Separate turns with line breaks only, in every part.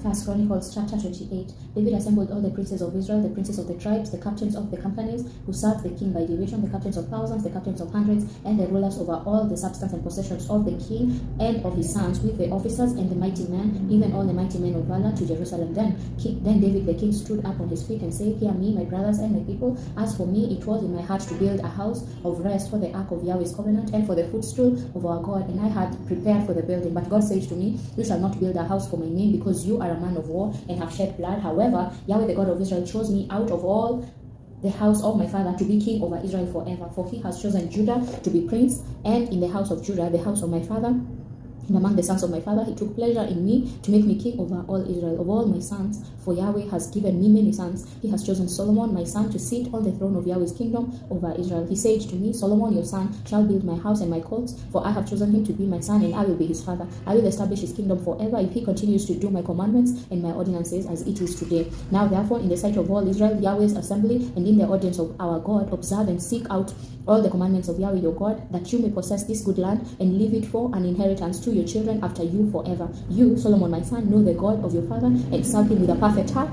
First Chronicles chapter 28. David assembled all the princes of Israel, the princes of the tribes, the captains of the companies who served the king by division, the captains of thousands, the captains of hundreds, and the rulers over all the substance and possessions of the king and of his sons, with the officers and the mighty men, even all the mighty men of valor, to Jerusalem. Then David the king stood up on his feet and said, Hear me, my brothers and my people. As for me, it was in my heart to build a house of rest for the ark of Yahweh's covenant and for the footstool of our God, and I had prepared for the building. But God said to me, You shall not build a house for my name, because you are a man of war and have shed blood. However, Yahweh the God of Israel chose me out of all the house of my father to be king over Israel forever. For he has chosen Judah to be prince, and in the house of Judah, the house of my father, and among the sons of my father, he took pleasure in me to make me king over all Israel. Of all my sons, for Yahweh has given me many sons, he has chosen Solomon, my son, to sit on the throne of Yahweh's kingdom over Israel. He said to me, Solomon, your son, shall build my house and my courts, for I have chosen him to be my son, and I will be his father. I will establish his kingdom forever, if he continues to do my commandments and my ordinances as it is today. Now therefore, in the sight of all Israel, Yahweh's assembly, and in the audience of our God, observe and seek out all the commandments of Yahweh your God, that you may possess this good land and leave it for an inheritance to your children after you forever. You, Solomon my son, know the God of your father, and serve him with a perfect heart,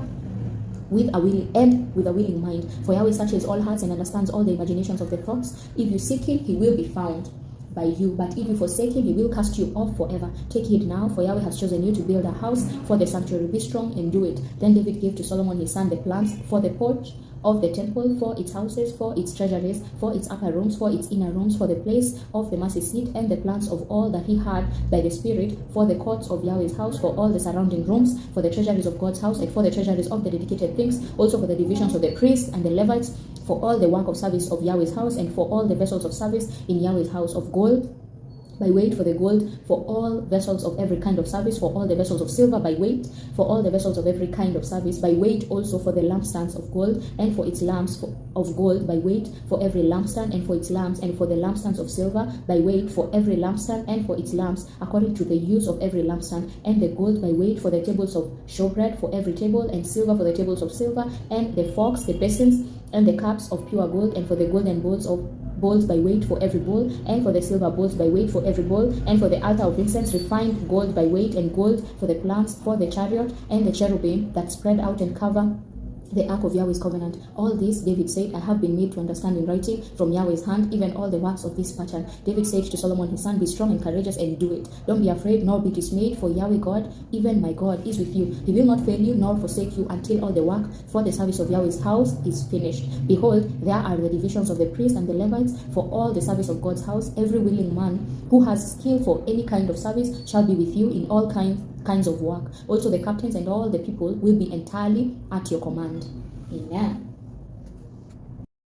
with a willing mind. For Yahweh searches all hearts and understands all the imaginations of the thoughts. If you seek him, he will be found by you, but if you forsake him, he will cast you off forever. Take heed now, for Yahweh has chosen you to build a house for the sanctuary. Be strong and do it. Then David gave to Solomon his son the plans for the porch of the temple, for its houses, for its treasuries, for its upper rooms, for its inner rooms, for the place of the mercy seat, and the plans of all that he had by the Spirit, for the courts of Yahweh's house, for all the surrounding rooms, for the treasuries of God's house, and for the treasuries of the dedicated things, also for the divisions of the priests and the Levites, for all the work of service of Yahweh's house, and for all the vessels of service in Yahweh's house, of gold by weight for the gold, for all vessels of every kind of service, for all the vessels of silver by weight, for all the vessels of every kind of service by weight, also for the lampstands of gold, and for its lamps of gold by weight, for every lampstand and for its lamps, and for the lampstands of silver by weight, for every lampstand and for its lamps, according to the use of every lampstand, and the gold by weight for the tables of showbread, for every table, and silver for the tables of silver, and the forks, the basins, and the cups of pure gold, and for the golden bowls by weight for every bowl, and for the silver bowls by weight for every bowl, and for the altar of incense refined gold by weight, and gold for the plants, for the chariot, and the cherubim that spread out and cover the ark of Yahweh's covenant. All this, David said, I have been made to understand in writing from Yahweh's hand, even all the works of this pattern. David said to Solomon his son, Be strong and courageous and do it. Don't be afraid nor be dismayed, for Yahweh God, even my God, is with you. He will not fail you nor forsake you until all the work for the service of Yahweh's house is finished. Behold, there are the divisions of the priests and the Levites for all the service of God's house. Every willing man who has skill for any kind of service shall be with you in all kinds of work. Also the captains and all the people will be entirely at your command. Amen.